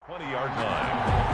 20-yard line.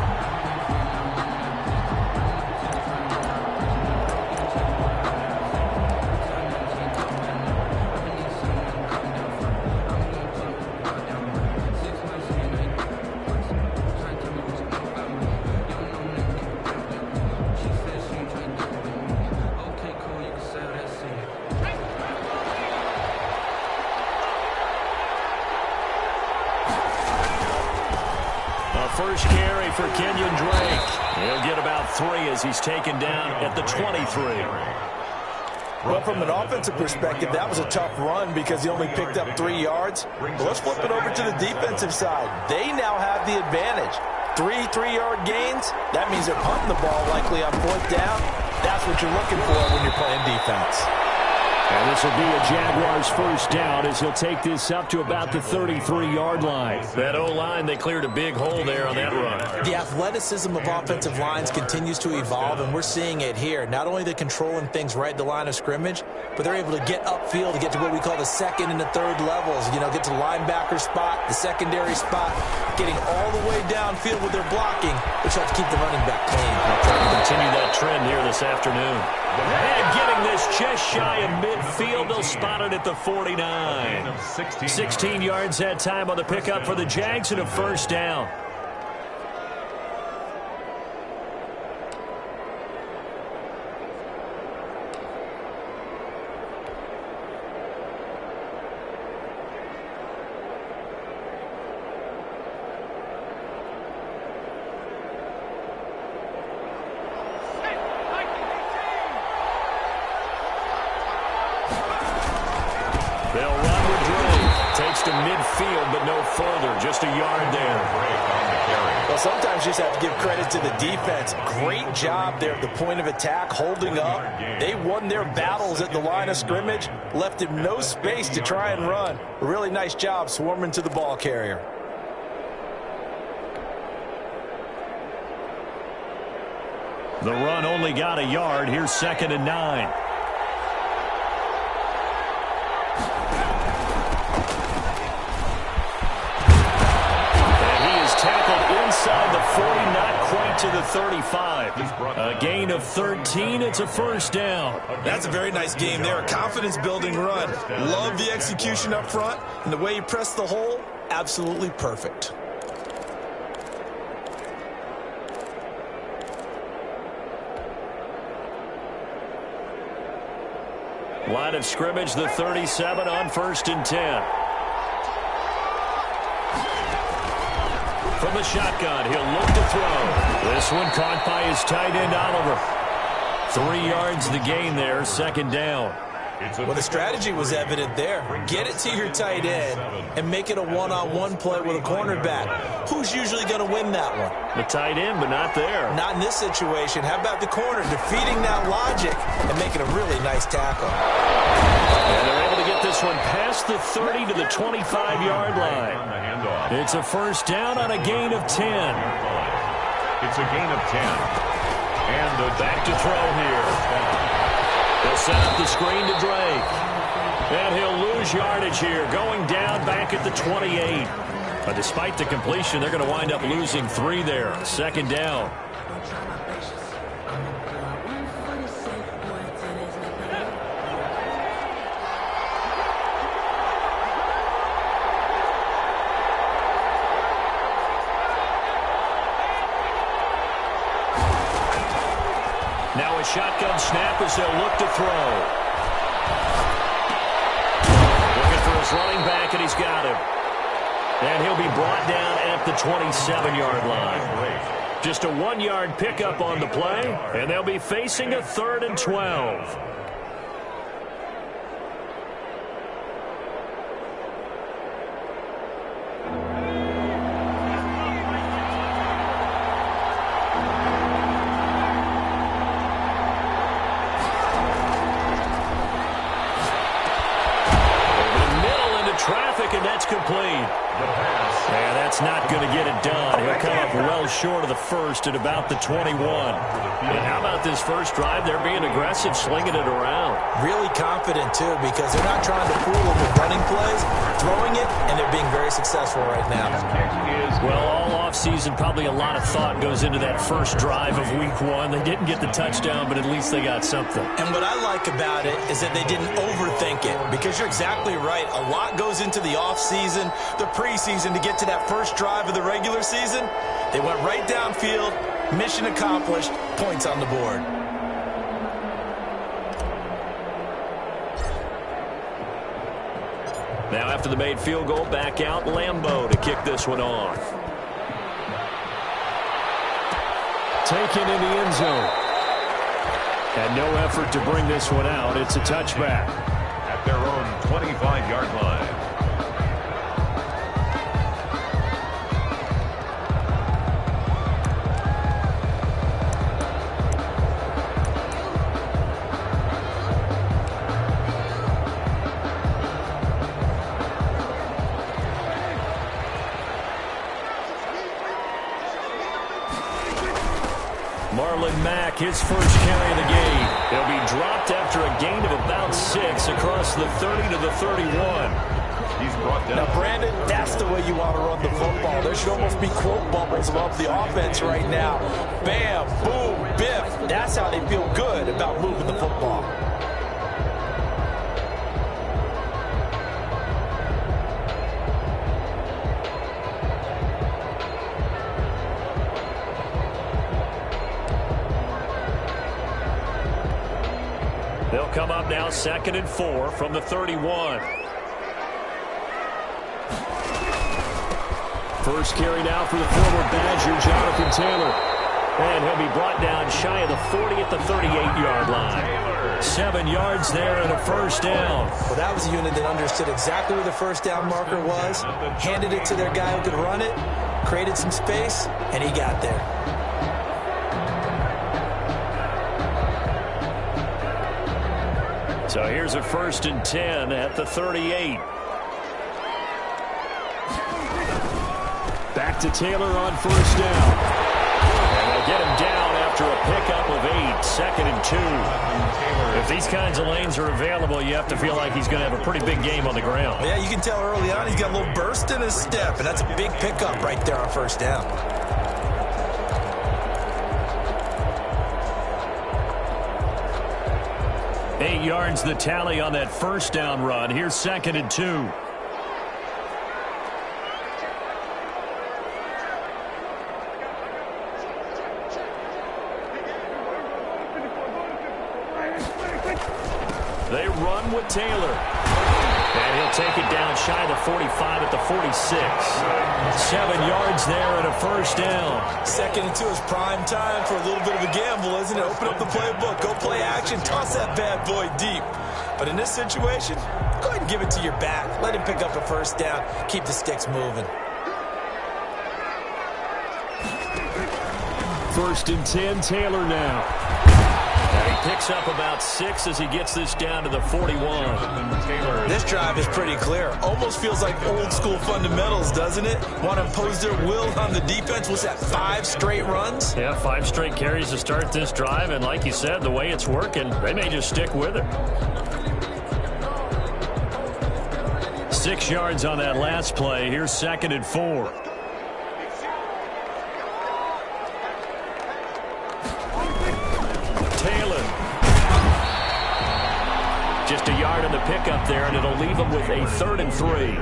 First carry for Kenyon Drake. He'll get about 3 as he's taken down at the 23. Well, from an offensive perspective, that was a tough run because he only picked up 3 yards. But let's flip it over to the defensive side. They now have the advantage. 3 3-yard gains. That means they're punting the ball likely on 4th down. That's what you're looking for when you're playing defense. And this will be a Jaguars first down as he'll take this up to about the 33-yard line. That O-line, they cleared a big hole there on that run. The athleticism of offensive lines continues to evolve, and we're seeing it here. Not only the controlling things right at the line of scrimmage, but they're able to get upfield to get to what we call the second and the third levels. You know, get to the linebacker spot, the secondary spot, getting all the way downfield with their blocking, which helps keep the running back clean. They'll try to continue that trend here this afternoon. And getting this just shy of midfield, they'll spot it at the 49. 16 yards that time on the pickup for the Jags and a first down. They'll run with Drake. Takes to midfield, but no further. Just a yard there. Well, sometimes you just have to give credit to the defense. Great job there at the point of attack, holding up. They won their battles at the line of scrimmage, left him no space to try and run. A really nice job swarming to the ball carrier. The run only got a yard. Here's 2nd and 9. Inside the 40, not quite to the 35. A gain of 13. It's a first down. That's a very nice game there. A confidence-building run. Love the execution up front. And the way he pressed the hole, absolutely perfect. Line of scrimmage, the 37 on 1st and 10. From the shotgun, he'll look to throw. This one caught by his tight end, Oliver. 3 yards the gain there, 2nd down. Well, the strategy was evident there. Get it to your tight end and make it a one-on-one play with a cornerback. Who's usually going to win that one? The tight end, but not there. Not in this situation. How about the corner defeating that logic and making a really nice tackle? And they're able to get this one past the 30 to the 25-yard line. It's a first down on a gain of 10. It's a gain of 10. And back to throw here. They'll set up the screen to Drake. And he'll lose yardage here, going down back at the 28. But despite the completion, they're going to wind up losing 3 there. 2nd down. Now a shotgun snap as they'll look to throw. Looking for his running back, and he's got him. And he'll be brought down at the 27-yard line. Just a 1-yard pickup on the play, and they'll be facing a 3rd and 12. And that's complete. Yeah, that's not going to get it done. He'll come up well short of the first at about the 21. And how about this first drive? They're being aggressive, slinging it around. Really confident, too, because they're not trying to fool them with running plays, throwing it, and they're being very successful right now. Well, all offseason, probably a lot of thought goes into that first drive of week 1. They didn't get the touchdown, but at least they got something. And what I like about it is that they didn't overthink it, because you're exactly right. A lot goes into the offseason, the preseason to get to that first drive of the regular season. They went right downfield, mission accomplished, points on the board. Now after the made field goal, back out Lambeau to kick this one off. Taken in the end zone. And no effort to bring this one out. It's a touchback. At their own 25-yard line. His first carry of the game. He'll be dropped after a gain of about 6 across the 30 to the 31. He's brought down. Now, Brandon, that's the way you want to run the football. There should almost be quote bubbles above the offense right now. Bam, boom, biff. That's how they feel good about moving the football. They'll come up now 2nd and 4 from the 31. First carry now for the former Badger, Jonathan Taylor. And he'll be brought down shy of the 40 at the 38-yard line. 7 yards there and a first down. Well, that was a unit that understood exactly where the first down marker was, handed it to their guy who could run it, created some space, and he got there. So here's a 1st and 10 at the 38. Back to Taylor on first down. And they'll get him down after a pickup of 8, 2nd and 2. If these kinds of lanes are available, you have to feel like he's going to have a pretty big game on the ground. Yeah, you can tell early on he's got a little burst in his step, and that's a big pickup right there on first down. Eight yards the tally on that first down run. Here's 2nd and 2. They run with Taylor. And he'll take it down shy of the 45 at the 46. 7 yards there and a first down. 2nd and 2 is prime time for a little bit of a gamble, isn't it? Open up the playbook, go play action, toss that bad boy deep. But in this situation, go ahead and give it to your back. Let him pick up a first down. Keep the sticks moving. 1st and 10, Taylor now. And he picks up about 6 as he gets this down to the 41. This drive is pretty clear. Almost feels like old school fundamentals, doesn't it? Want to impose their will on the defense. What's that, 5 straight runs? Yeah, 5 straight carries to start this drive. And like you said, the way it's working, they may just stick with it. 6 yards on that last play. Here's 2nd and 4. Just a yard on the pickup there, and it'll leave them with a 3rd and 3.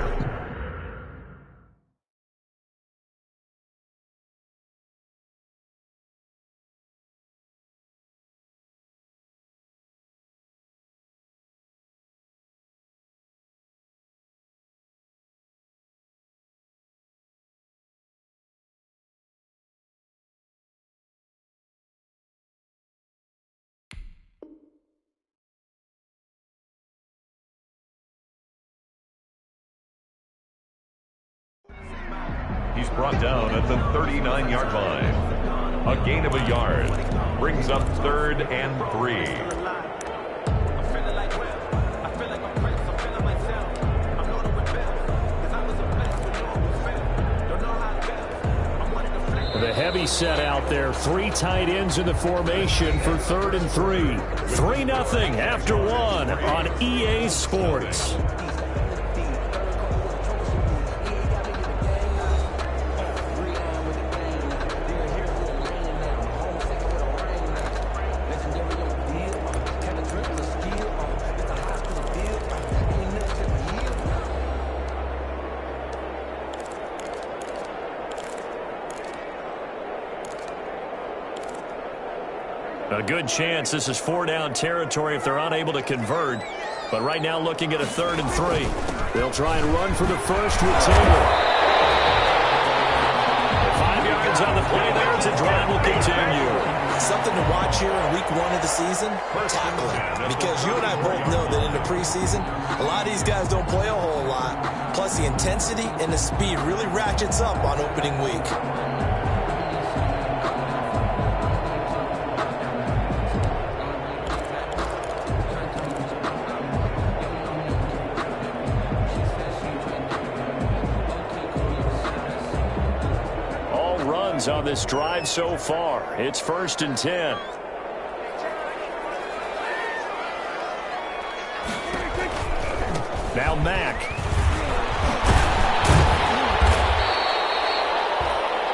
He's brought down at the 39-yard line. A gain of a yard brings up 3rd and 3. The heavy set out there. 3 tight ends in the formation for 3rd and 3. 3-0 after 1 on EA Sports. A good chance this is 4-down territory if they're unable to convert. But right now looking at a 3rd and 3. They'll try and run for the first with Taylor. 5 yards on the play there as the drive will continue. Something to watch here in week 1 of the season, tackling. Because you and I both know that in the preseason, a lot of these guys don't play a whole lot. Plus the intensity and the speed really ratchets up on opening week. On this drive so far. It's 1st and 10. Now Mack.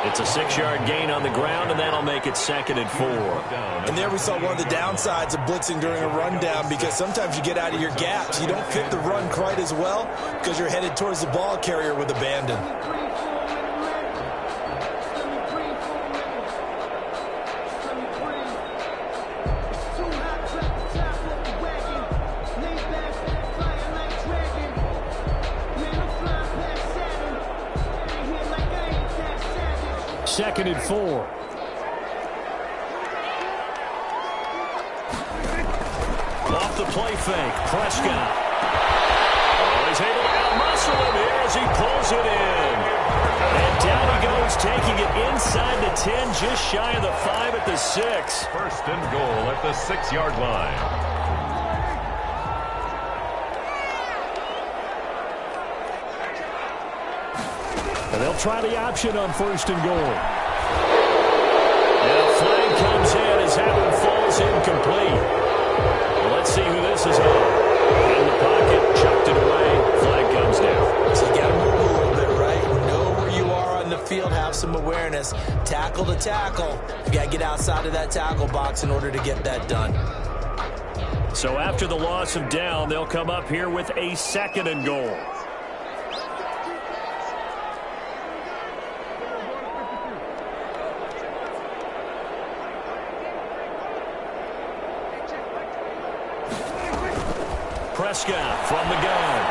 It's a 6-yard gain on the ground, and that'll make it 2nd and 4. And there we saw one of the downsides of blitzing during a rundown, because sometimes you get out of your gaps. You don't fit the run quite as well because you're headed towards the ball carrier with abandon. Second and 4. Off the play fake, Prescott. Oh, he's able to out-muscle him here as he pulls it in. And down he goes, taking it inside the 10, just shy of the 5 at the 6. 1st and goal at the 6-yard line. And they'll try the option on 1st and goal. And a flag comes in as that one falls incomplete. Well, let's see who this is on. In the pocket, chucked it away, flag comes down. So you got to move a little bit, right? Know where you are on the field, have some awareness. Tackle to tackle. You got to get outside of that tackle box in order to get that done. So after the loss of down, they'll come up here with a 2nd and goal. Prescott from the gun.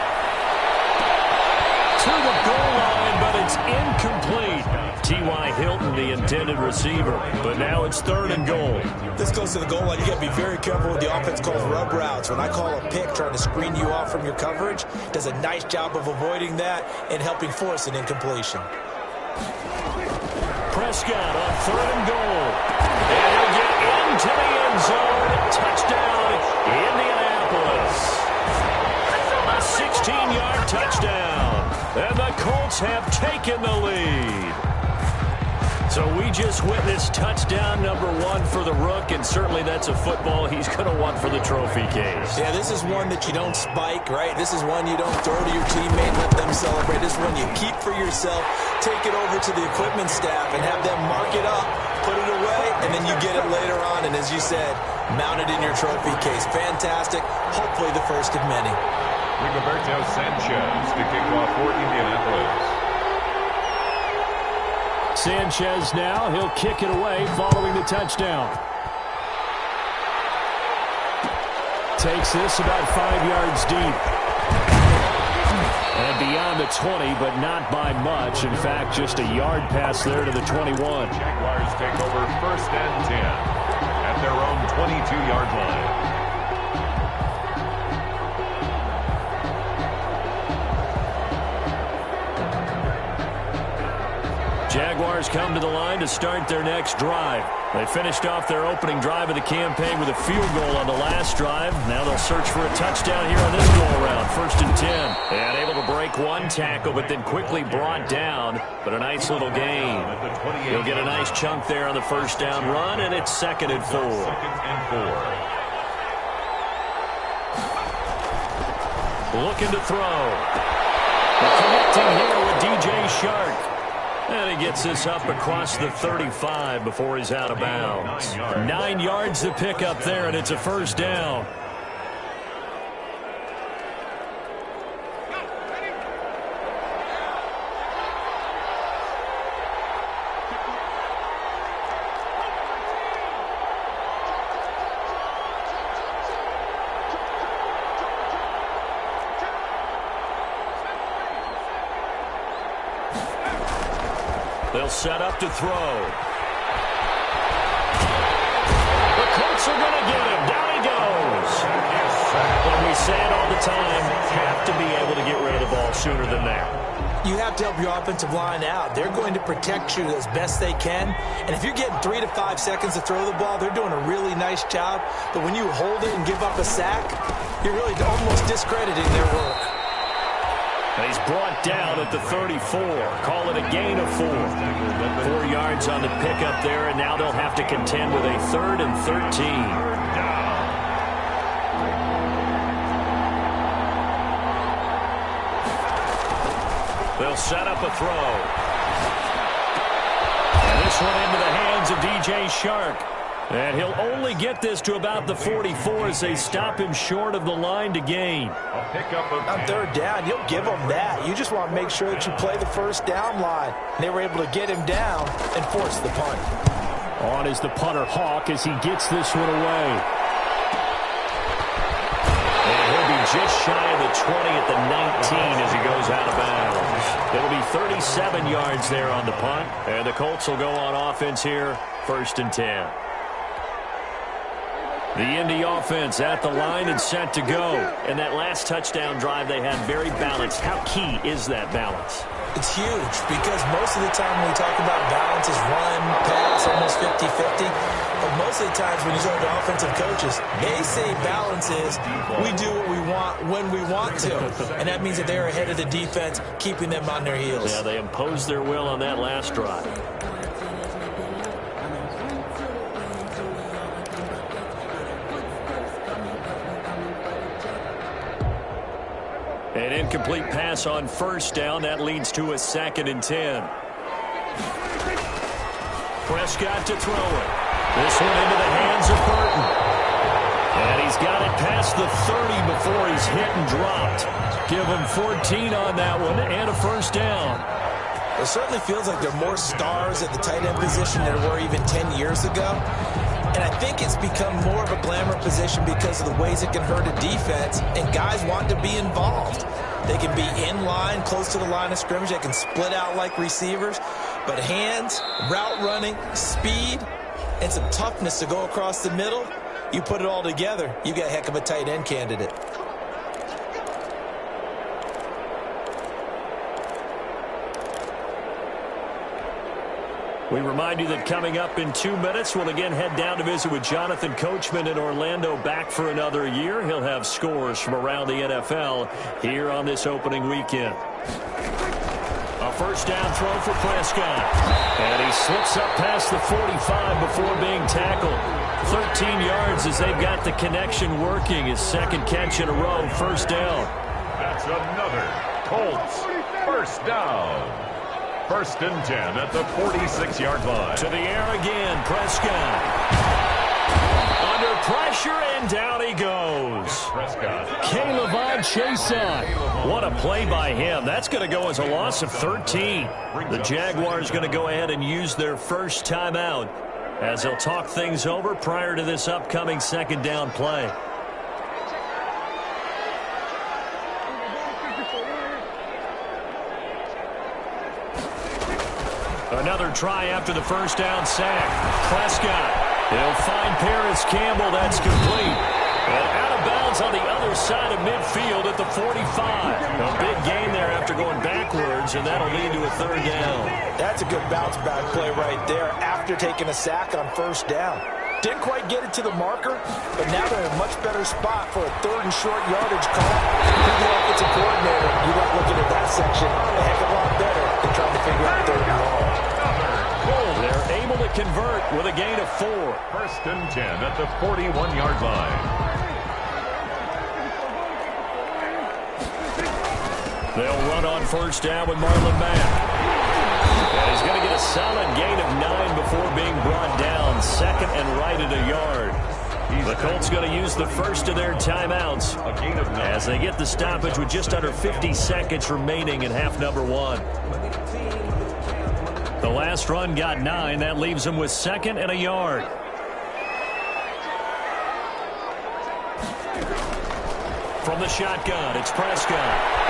To the goal line, but it's incomplete. T.Y. Hilton, the intended receiver. But now it's 3rd and goal. This goes to the goal line. You got to be very careful with the offense calls rub routes. When I call a pick trying to screen you off from your coverage, does a nice job of avoiding that and helping force an incompletion. Prescott on 3rd and goal. And he'll get into the end zone. Touchdown, Indianapolis. A 16-yard touchdown. And the Colts have taken the lead. So we just witnessed touchdown number 1 for the Rook, and certainly that's a football he's going to want for the trophy case. Yeah, this is one that you don't spike, right? This is one you don't throw to your teammate, let them celebrate. This is one you keep for yourself, take it over to the equipment staff, and have them mark it up, put it away, and then you get it later on, and as you said, mount it in your trophy case. Fantastic. Hopefully the first of many. Rigoberto Sanchez to kick off for Indianapolis. Sanchez now, he'll kick it away following the touchdown. Takes this about 5 yards deep. And beyond the 20, but not by much. In fact, just a yard pass there to the 21. Jaguars take over 1st and 10 at their own 22-yard line. Jaguars come to the line to start their next drive. They finished off their opening drive of the campaign with a field goal on the last drive. Now they'll search for a touchdown here on this go-around. 1st and 10. And able to break one tackle, but then quickly brought down. But a nice little gain. He'll get a nice chunk there on the 1st down run, and it's 2nd and 4. 2nd and 4. Looking to throw. Connecting here with DJ Shark. And he gets this up across the 35 before he's out of bounds. 9 yards to pick up there, and it's a 1st down. They'll set up to throw. The Colts are going to get him. Down he goes. And we say it all the time, have to be able to get rid of the ball sooner than that. You have to help your offensive line out. They're going to protect you as best they can. And if you're getting 3 to 5 seconds to throw the ball, they're doing a really nice job. But when you hold it and give up a sack, you're really almost discrediting their work. And he's brought down at the 34. Call it a gain of 4. 4 yards on the pickup there, and now they'll have to contend with a 3rd and 13. They'll set up a throw. And this one into the hands of DJ Shark. And he'll only get this to about the 44 as they stop him short of the line to gain. A pickup of On 3rd down, you'll give them that. You just want to make sure that you play the 1st down line. They were able to get him down and force the punt. On is the punter Hawk as he gets this one away. And he'll be just shy of the 20 at the 19 as he goes out of bounds. It'll be 37 yards there on the punt. And the Colts will go on offense here, 1st and 10. The Indy offense at the line and set to go. And that last touchdown drive they had very balanced. How key is that balance? It's huge because most of the time when we talk about balance is run, pass, almost 50-50. But most of the times when you talk to offensive coaches, they say balance is we do what we want when we want to. And that means that they're ahead of the defense, keeping them on their heels. Yeah, they imposed their will on that last drive. An incomplete pass on 1st down. That leads to a 2nd and 10. Prescott to throw it. This one into the hands of Burton. And he's got it past the 30 before he's hit and dropped. Give him 14 on that one and a 1st down. It certainly feels like there are more stars at the tight end position than there were even 10 years ago. And I think it's become more of a glamour position because of the ways it can hurt a defense, and guys want to be involved. They can be in line, close to the line of scrimmage. They can split out like receivers. But hands, route running, speed, and some toughness to go across the middle, you put it all together, you got a heck of a tight end candidate. We remind you that coming up in 2 minutes, we'll again head down to visit with Jonathan Coachman in Orlando, back for another year. He'll have scores from around the NFL here on this opening weekend. A 1st down throw for Prescott. And he slips up past the 45 before being tackled. 13 yards as they've got the connection working. His 2nd catch in a row, 1st down. That's another Colts 1st down. 1st and 10 at the 46-yard line. To the air again, Prescott. Under pressure, and down he goes. Prescott. Caleb Chason. What a play by him. That's going to go as a loss of 13. The Jaguars going to go ahead and use their 1st timeout as they'll talk things over prior to this upcoming 2nd down play. Another try after the 1st down sack. Prescott. He'll find Paris Campbell. That's complete. And out of bounds on the other side of midfield at the 45. A big gain there after going backwards, and that'll lead to a 3rd down. That's a good bounce-back play right there after taking a sack on 1st down. Didn't quite get it to the marker, but now they're in a much better spot for a 3rd and short yardage call. You're the offensive coordinator. You like looking at that section a heck of a lot better than trying to figure out 3rd and long. They're able to convert with a gain of 4. 1st and 10 at the 41-yard line. They'll run on 1st down with Marlon Mack. And he's going to get a solid gain of 9 before being brought down. 2nd and right at a yard. The Colts going to use the 1st of their timeouts as they get the stoppage with just under 50 seconds remaining in half number 1. The last run got 9. That leaves them with 2nd and a yard. From the shotgun, it's Prescott.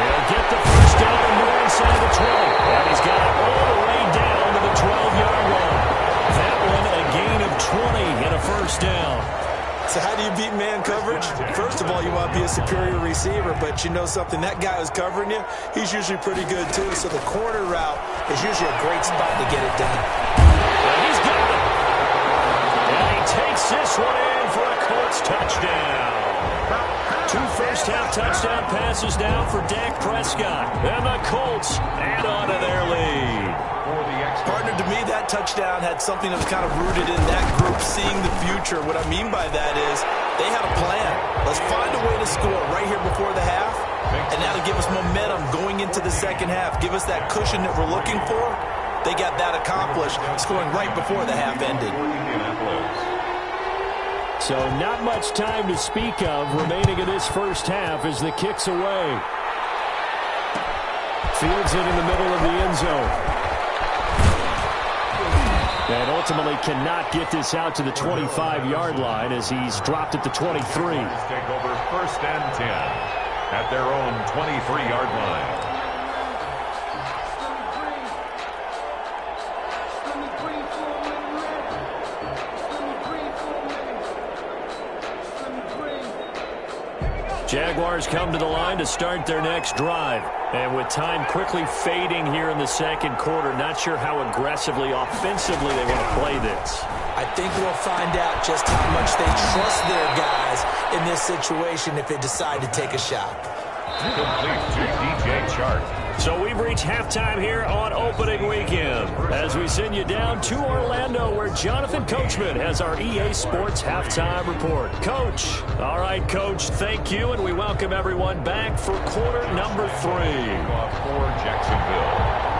He'll get the 1st down and more inside the 20. And he's got it all the way down to the coverage, first of all, you want to be a superior receiver, but you know something, that guy who's covering you, he's usually pretty good too. So the corner route is usually a great spot to get it done. And he's got it. And he takes this one in for a Colts touchdown. 2 first-half touchdown passes now for Dak Prescott. And the Colts add on to their lead. Partner, to me, that touchdown had something that was kind of rooted in that group seeing the future. What I mean by that is they had a plan. Let's find a way to score right here before the half, and that'll give us momentum going into the second half. Give us that cushion that we're looking for. They got that accomplished, scoring right before the half ended. So not much time to speak of remaining in this first half as the kick's away. Fields it in the middle of the end zone. And ultimately cannot get this out to the 25-yard line as he's dropped at the 23. Take over 1st and 10 at their own 23-yard line. Jaguars come to the line to start their next drive. And with time quickly fading here in the second quarter, not sure how aggressively, offensively they want to play this. I think we'll find out just how much they trust their guys in this situation if they decide to take a shot. Complete to DJ Chark. So we've reached halftime here on opening weekend as we send you down to Orlando where Jonathan Coachman has our EA Sports halftime report. Coach. All right, Coach, thank you, and we welcome everyone back for quarter number 3. For Jacksonville.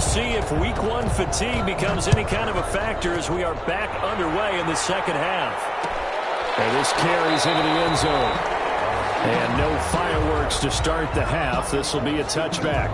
See if week 1 fatigue becomes any kind of a factor as we are back underway in the second half. And this carries into the end zone. And no fireworks to start the half. This will be a touchback.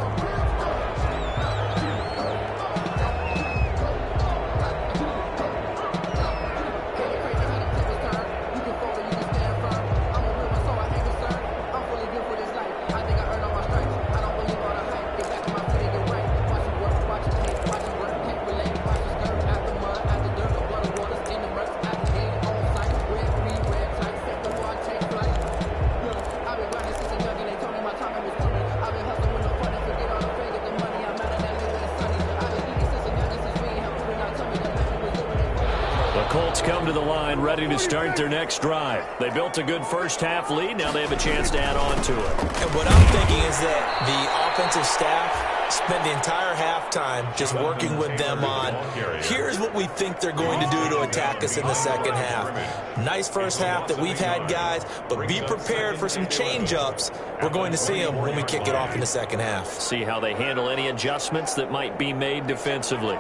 Ready to start their next drive. They built a good first half lead. Now they have a chance to add on to it. And what I'm thinking is that the offensive staff spent the entire halftime just working with them on, here's what we think they're going to do to attack us in the second half. Nice first half that we've had, guys, but be prepared for some change-ups. We're going to see them when we kick it off in the second half. See how they handle any adjustments that might be made defensively.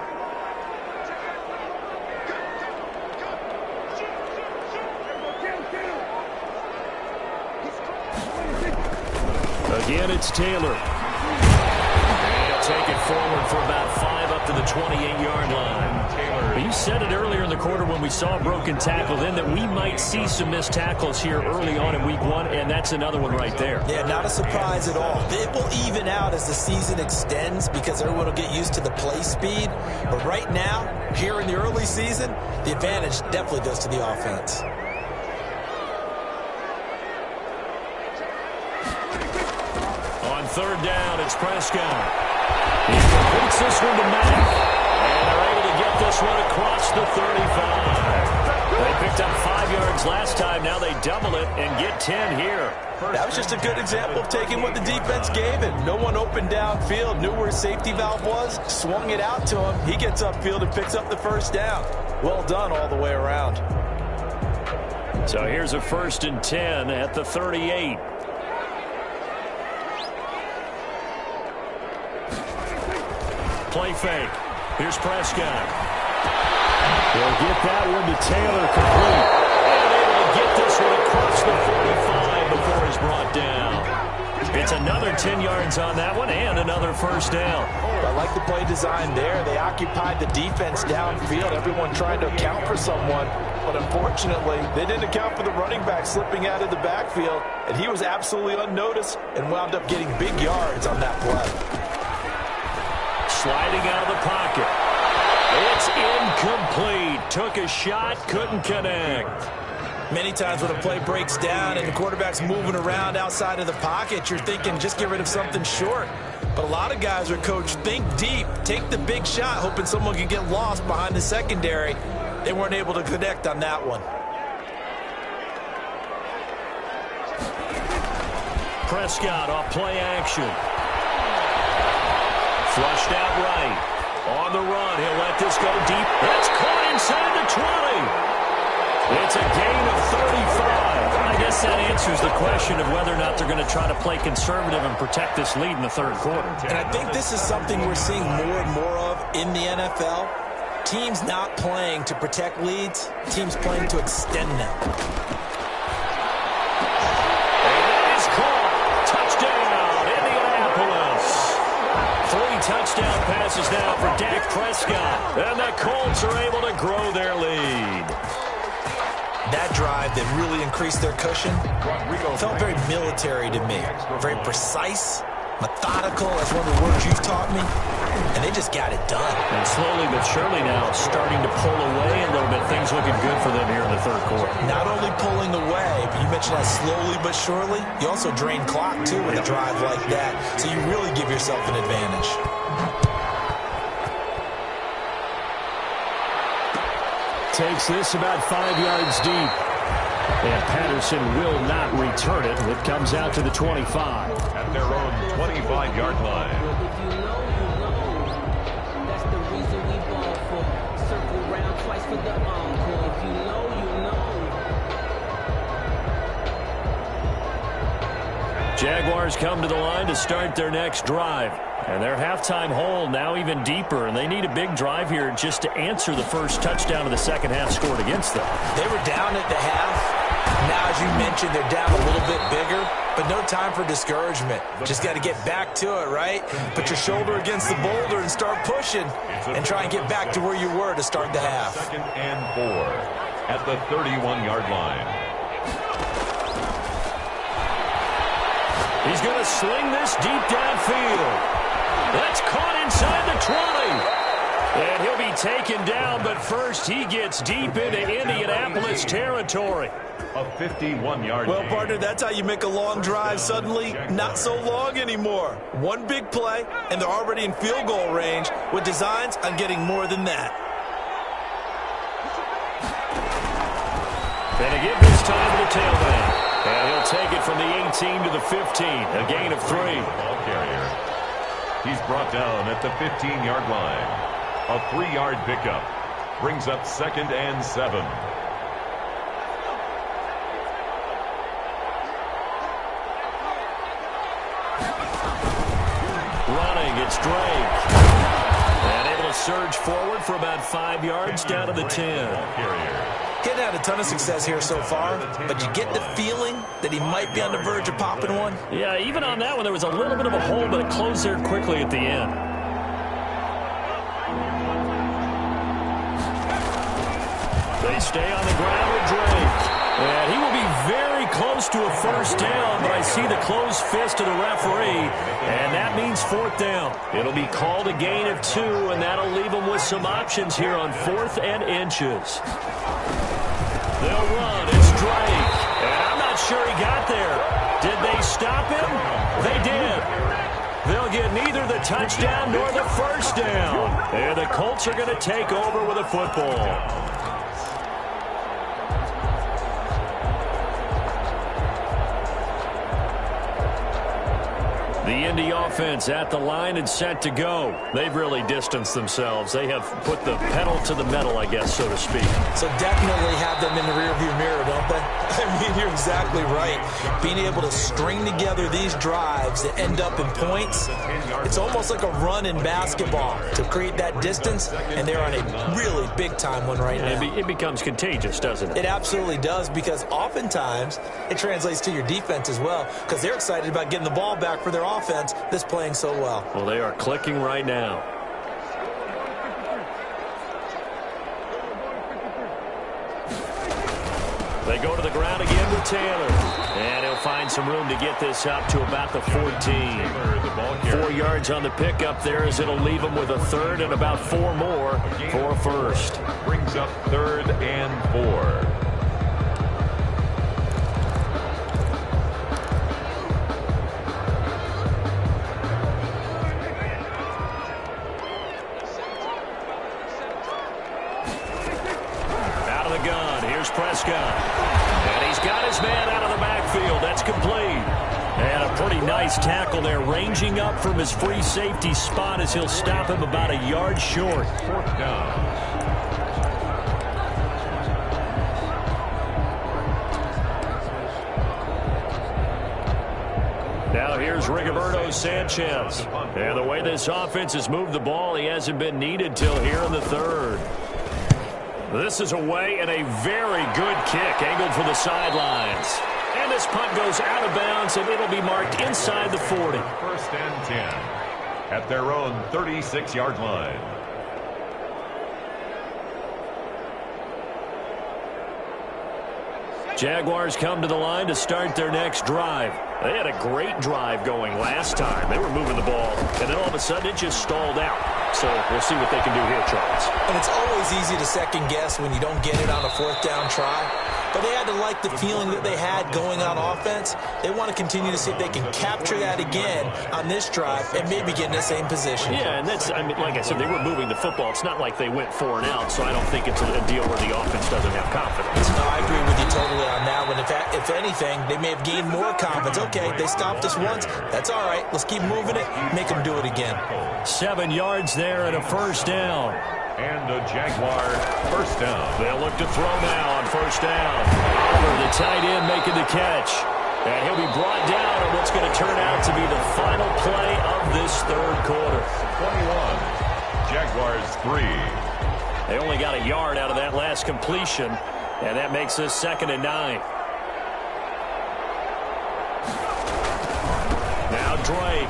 Again, it's Taylor. And he'll take it forward for about 5 up to the 28-yard line. You said it earlier in the quarter when we saw a broken tackle then that we might see some missed tackles here early on in week 1, and that's another one right there. Yeah, not a surprise at all. It will even out as the season extends because everyone will get used to the play speed. But right now, here in the early season, the advantage definitely goes to the offense. Third down, it's Prescott. He completes this one to Mack. And they're able to get this one across the 35. They picked up 5 yards last time. Now they double it and get 10 here. That was just a good example of taking what the defense gave him. No one opened downfield, knew where his safety valve was, swung it out to him. He gets upfield and picks up the first down. Well done all the way around. So here's a 1st and 10 at the 38. Play fake. Here's Prescott. He'll get that one to Taylor complete. And able to get this one across the 45 before he's brought down. It's another 10 yards on that one and another first down. I like the play design there. They occupied the defense downfield, everyone trying to account for someone. But unfortunately, they didn't account for the running back slipping out of the backfield, and he was absolutely unnoticed and wound up getting big yards on that play. Sliding out of the pocket. It's incomplete. Took a shot, couldn't connect. Many times when a play breaks down and the quarterback's moving around outside of the pocket, you're thinking just get rid of something short. But a lot of guys are coached, think deep, take the big shot, hoping someone can get lost behind the secondary. They weren't able to connect on that one. Prescott off play action. Flushed out right. On the run, he'll let this go deep. That's caught inside the 20. It's a gain of 35. I guess that answers the question of whether or not they're going to try to play conservative and protect this lead in the third quarter. And I think this is something we're seeing more and more of in the NFL. Teams not playing to protect leads, teams playing to extend them. Touchdown passes now for Dak Prescott. And the Colts are able to grow their lead. That drive that really increased their cushion felt very military to me. Very precise, methodical. That's one of the words you've taught me. And they just got it done. And slowly but surely now starting to pull away a little bit. Things looking good for them here in the third quarter. Not only pulling away, but you mentioned that slowly but surely. You also drain clock, too, with a drive like that. So you really give yourself an advantage. Takes this about 5 yards deep. And Patterson will not return it. It comes out to the 25. At their own 25-yard line. If you know, you know. That's the reason we ball for. Circle round twice for the encore. If you know, you know. Jaguars come to the line to start their next drive. And their halftime hole now even deeper, and they need a big drive here just to answer the first touchdown of the second half scored against them. They were down at the half. Now, as you mentioned, they're down a little bit bigger, but no time for discouragement. Just got to get back to it, right? Put your shoulder against the boulder and start pushing and try and get back to where you were to start the half. 2nd and 4 at the 31-yard line. He's going to sling this deep downfield. That's caught inside the 20. And he'll be taken down, but first he gets deep into Indianapolis territory. A 51-yard Well, gain. partner, that's how you make a long drive suddenly not so long anymore. One big play, and they're already in field goal range with designs on getting more than that. And a give this time to the tailback. And he'll take it from the 18 to the 15. A gain of 3. Ball carrier. He's brought down at the 15-yard line. A 3-yard pickup brings up 2nd and 7. Running, it's Drake. And able to surge forward for about 5 yards down to the 10. Ball carrier. He's had a ton of success here so far, but you get the feeling that he might be on the verge of popping one. Yeah, even on that one, there was a little bit of a hole, but it closed there quickly at the end. They stay on the ground with Drake. And he will be very close to a first down, but I see the closed fist of the referee, and that means 4th down. It'll be called a gain of 2, and that'll leave them with some options here on 4th and inches. They'll run. It's Drake. And I'm not sure he got there. Did they stop him? They did. They'll get neither the touchdown nor the first down. And the Colts are going to take over with a football. The Indy offense at the line and set to go. They've really distanced themselves. They have put the pedal to the metal, I guess, so to speak. So definitely have them in the rearview mirror, don't they? I mean, you're exactly right. Being able to string together these drives that end up in points, it's almost like a run in basketball to create that distance, and they're on a really big-time one right now. It becomes contagious, doesn't it? It absolutely does, because oftentimes it translates to your defense as well, because they're excited about getting the ball back for their offense that's playing so well. Well, they are clicking right now. They go to the ground again with Taylor. And he'll find some room to get this up to about the 14. 4 yards on the pickup there, as it'll leave him with a third and about 4 more for a first. Brings up 3rd and 4. Out of the gun, here's Prescott. And he's got his man out of the backfield. That's complete. And a pretty nice tackle there, ranging up from his free safety spot as he'll stop him about a yard short. 4th down. Now here's Rigoberto Sanchez. And the way this offense has moved the ball, he hasn't been needed till here in the 3rd. This is away, and a very good kick angled for the sidelines. And this punt goes out of bounds, and it'll be marked inside the 40. 1st and 10 at their own 36-yard line. Jaguars come to the line to start their next drive. They had a great drive going last time. They were moving the ball, and then all of a sudden it just stalled out. So we'll see what they can do here, Charles. And it's always easy to second guess when you don't get it on a 4th down try. But they had to like the feeling that they had going on offense. They want to continue to see if they can capture that again on this drive and maybe get in the same position. Yeah, and that's, I mean, like I said, they were moving the football. It's not like they went 4 and out, so I don't think it's a deal where the offense doesn't have confidence. No, I agree with you totally on that one. If anything, they may have gained more confidence. Okay, they stopped us once. That's all right. Let's keep moving it. Make them do it again. 7 yards there and a 1st down. And a Jaguar 1st down. They'll look to throw now on 1st down. Oliver, the tight end, making the catch. And he'll be brought down on what's going to turn out to be the final play of this 3rd quarter. 21. Jaguars 3. They only got a yard out of that last completion, and that makes this 2nd and 9. Now Drake.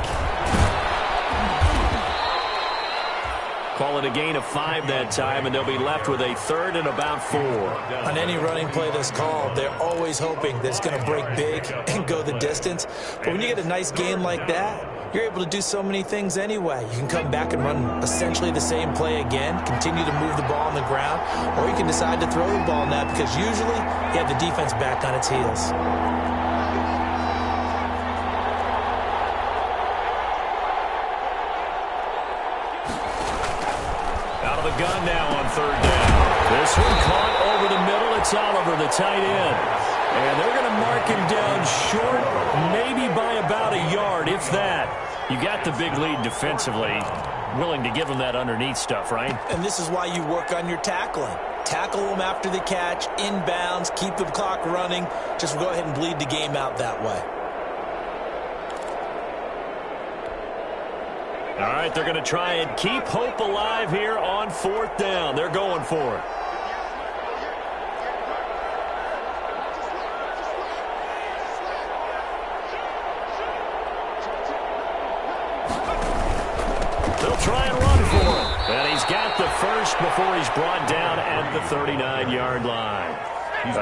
Call it a gain of 5 that time, and they'll be left with a 3rd and about 4. On any running play that's called, they're always hoping that it's going to break big and go the distance. But when you get a nice game like that, you're able to do so many things anyway. You can come back and run essentially the same play again, continue to move the ball on the ground, or you can decide to throw the ball now, because usually you have the defense back on its heels. Gun now on 3rd down. This one caught over the middle. It's Oliver, the tight end. And they're going to mark him down short, maybe by about a yard, if that. You got the big lead defensively. Willing to give him that underneath stuff, right? And this is why you work on your tackling. Tackle them after the catch, inbounds, keep the clock running. Just go ahead and bleed the game out that way. All right, they're going to try and keep hope alive here on 4th down. They're going for it. They'll try and run for it. And he's got the first before he's brought down at the 39-yard line.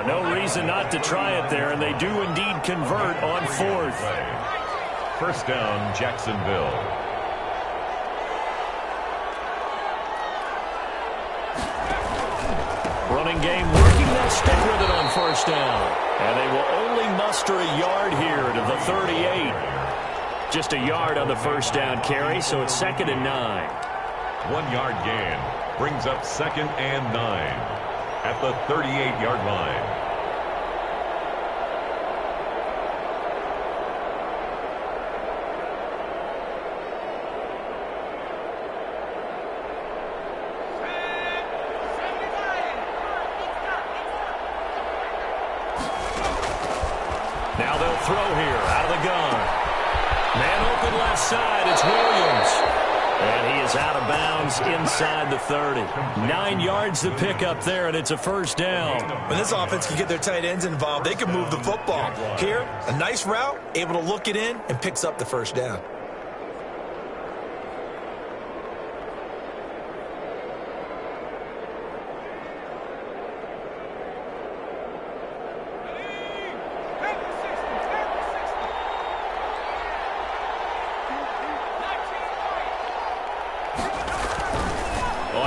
No reason not to try it there, and they do indeed convert on 4th. 1st down, Jacksonville. Running game working. They'll stick with it on 1st down. And they will only muster a yard here to the 38. Just a yard on the 1st down carry, so it's 2nd and 9. 1 yard gain brings up 2nd and 9 at the 38-yard line. Now they'll throw here out of the gun. Man open left side. It's Williams. And he is out of bounds inside the 30. 9 yards to pick up there, and it's a first down. When this offense can get their tight ends involved, they can move the football. Here, a nice route, able to look it in, and picks up the first down.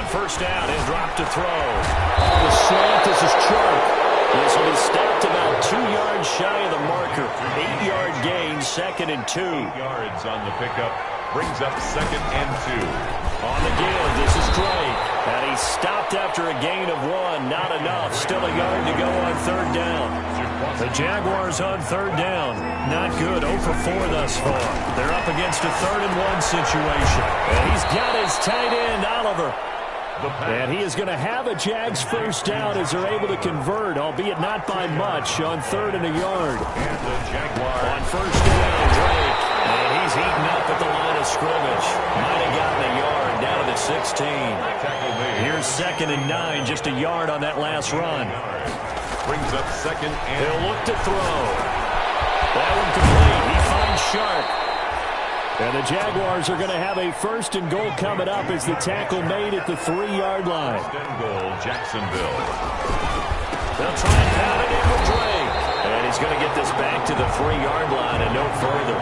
First down and drop to throw. On the slant, this is Chark. This will be stopped about 2 yards shy of the marker. 8-yard gain, 2nd and 2. 8 yards on the pickup. Brings up 2nd and 2. On the give, this is Drake. And he's stopped after a gain of 1. Not enough. Still a yard to go on 3rd down. The Jaguars on 3rd down. Not good. 0 for 4 thus far. They're up against a 3rd and 1 situation. And he's got his tight end, Oliver. And he is going to have a Jags first down as they're able to convert, albeit not by much, on 3rd and a yard. And the Jaguars on first down, Drake. And he's heating up at the line of scrimmage. Might have gotten a yard down to the 16. Here's 2nd and 9, just a yard on that last run. Brings up 2nd and... He'll look to throw. That one complete. He finds Sharp. And the Jaguars are going to have a 1st and goal coming up as the tackle made at the 3-yard line. 1st and goal, Jacksonville. They'll try and pound it in with Drake. And he's going to get this back to the 3-yard line and no further.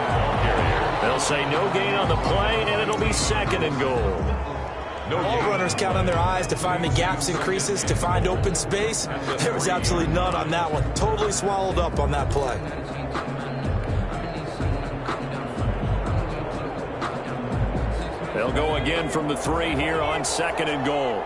They'll say no gain on the play, and it'll be 2nd and goal. All runners count on their eyes to find the gaps and creases, to find open space. There was absolutely none on that one. Totally swallowed up on that play. They'll go again from the 3 here on 2nd and goal.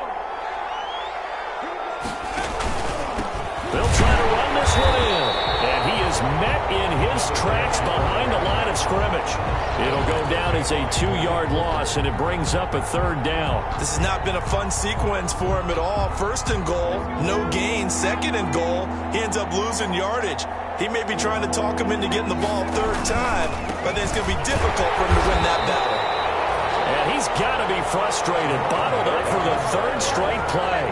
They'll try to run this one in. And he is met in his tracks behind the line of scrimmage. It'll go down as a 2-yard loss, and it brings up a 3rd down. This has not been a fun sequence for him at all. 1st and goal, no gain. 2nd and goal, he ends up losing yardage. He may be trying to talk him into getting the ball 3rd time, but then it's going to be difficult for him to win that battle. And he's got to be frustrated. Bottled up for the 3rd straight play.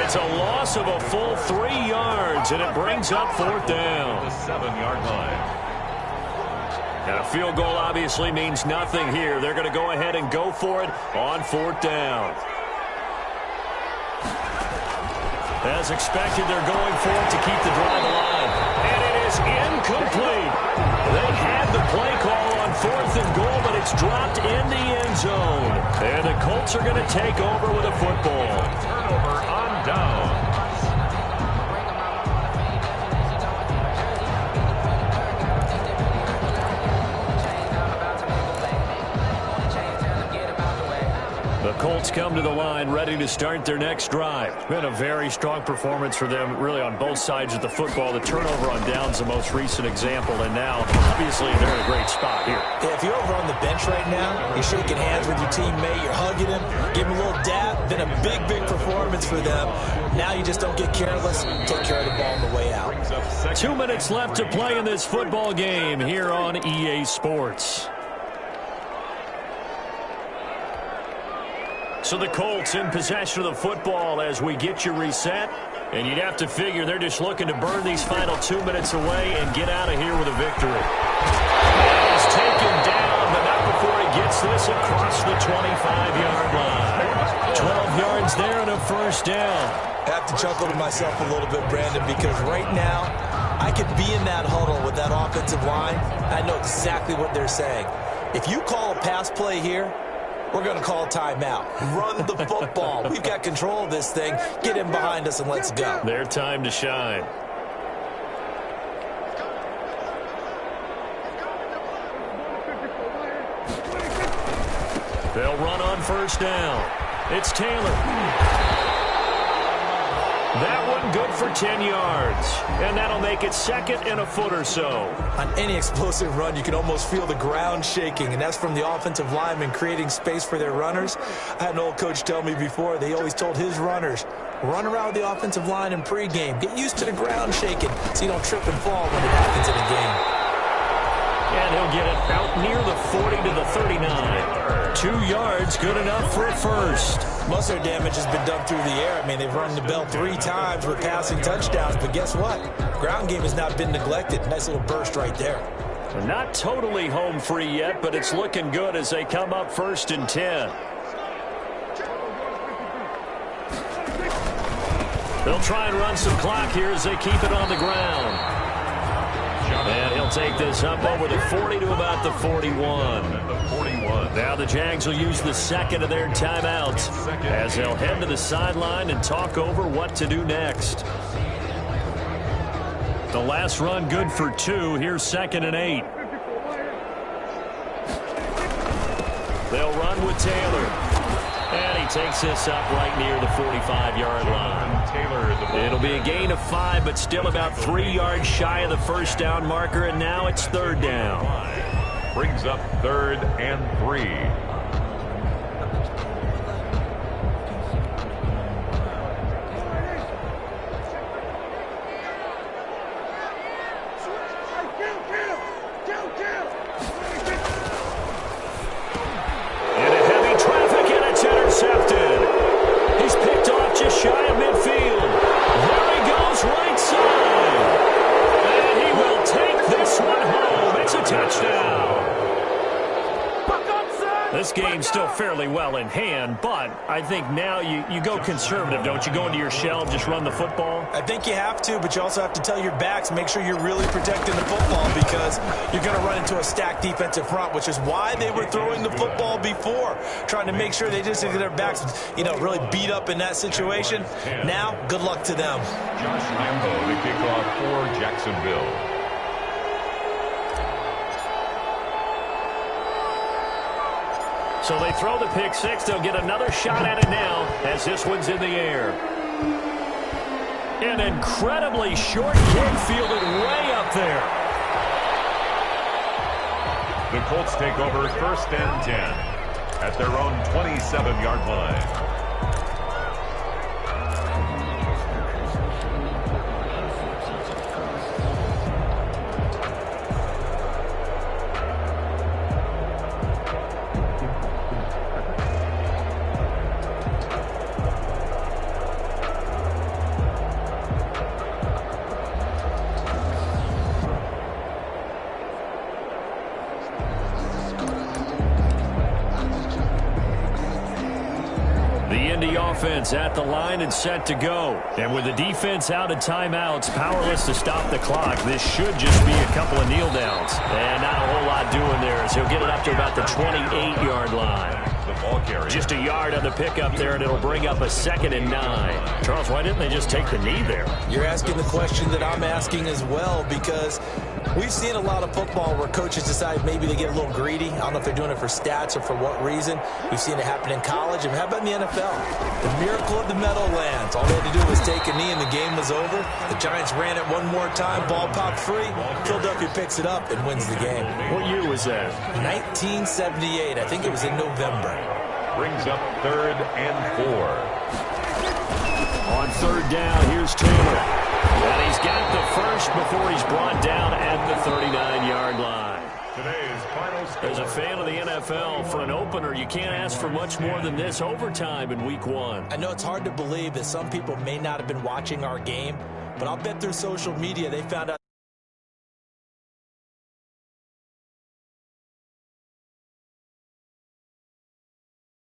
It's a loss of a full 3 yards, and it brings up 4th down. The 7-yard line. And a field goal obviously means nothing here. They're going to go ahead and go for it on 4th down. As expected, they're going for it to keep the drive alive. And it is incomplete. They had the play call on 4th and goal, but it's dropped in the end zone. And the Colts are going to take over with a football. Turnover on down. The Colts come to the line ready to start their next drive. Been a very strong performance for them, really on both sides of the football. The turnover on downs the most recent example, and now, obviously, they're in a great spot here. Yeah, if you're over on the bench right now, you're shaking hands with your teammate, you're hugging him, give him a little dab. Been a big, big performance for them. Now you just don't get careless, take care of the ball on the way out. 2 minutes left to play in this football game here on EA Sports. So the Colts in possession of the football as we get you reset. And you'd have to figure they're just looking to burn these final 2 minutes away and get out of here with a victory. And he's taken down, but not before he gets this across the 25-yard line. 12 yards there and a 1st down. I have to chuckle to myself a little bit, Brandon, because right now I could be in that huddle with that offensive line. I know exactly what they're saying. If you call a pass play here, we're going to call a timeout. Run the football. We've got control of this thing. Get in behind us and let's go. Their time to shine. They'll run on 1st down. It's Taylor. That one good for 10 yards. And that'll make it 2nd and a foot or so. On any explosive run, you can almost feel the ground shaking, and that's from the offensive linemen creating space for their runners. I had an old coach tell me before, they always told his runners, run around the offensive line in pregame. Get used to the ground shaking so you don't trip and fall when it happens in a game. And he'll get it out near the 40 to the 39. 2 yards, good enough for a first. Most of their damage has been done through the air. I mean, they've rung the bell 3 times with passing touchdowns, but guess what? Ground game has not been neglected. Nice little burst right there. They're not totally home free yet, but it's looking good as they come up 1st and 10. They'll try and run some clock here as they keep it on the ground. And he'll take this up over the 40 to about the 41. Now the Jags will use the second of their timeouts as they'll head to the sideline and talk over what to do next. The last run good for 2. Here's 2nd and 8. They'll run with Taylor. And he takes this up right near the 45-yard line. It'll be a gain of 5, but still about 3 yards shy of the first down marker, and now it's 3rd down. Brings up 3rd and 3. This game's still fairly well in hand, but I think now you go conservative, don't you? Go into your shell, just run the football? I think you have to, but you also have to tell your backs, make sure you're really protecting the football because you're going to run into a stacked defensive front, which is why they were throwing the football before, trying to make sure they just get their backs, really beat up in that situation. Now, good luck to them. Josh Lambo to kick off for Jacksonville. So they throw the pick 6. They'll get another shot at it now as this one's in the air. An incredibly short kick fielded way up there. The Colts take over 1st and 10 at their own 27-yard line. Offense at the line and set to go. And with the defense out of timeouts, powerless to stop the clock, this should just be a couple of kneel downs. And not a whole lot doing there as he'll get it up to about the 28-yard line. The ball carrier. Just a yard on the pickup there, and it'll bring up a 2nd and 9. Charles, why didn't they just take the knee there? You're asking the question that I'm asking as well, because we've seen a lot of football where coaches decide maybe they get a little greedy. I don't know if they're doing it for stats or for what reason. We've seen it happen in college. And how about in the NFL? The miracle of the Meadowlands. All they had to do was take a knee and the game was over. The Giants ran it one more time. Ball popped free. Philadelphia picks it up and wins the game. What year was that? 1978. I think it was in November. Brings up 3rd and 4. On 3rd down, here's Taylor. And he's got the first before he's brought down at the 39-yard line. Today's final score. As a fan of the NFL, for an opener, you can't ask for much more than this overtime in Week 1. I know it's hard to believe that some people may not have been watching our game, but I'll bet through social media they found out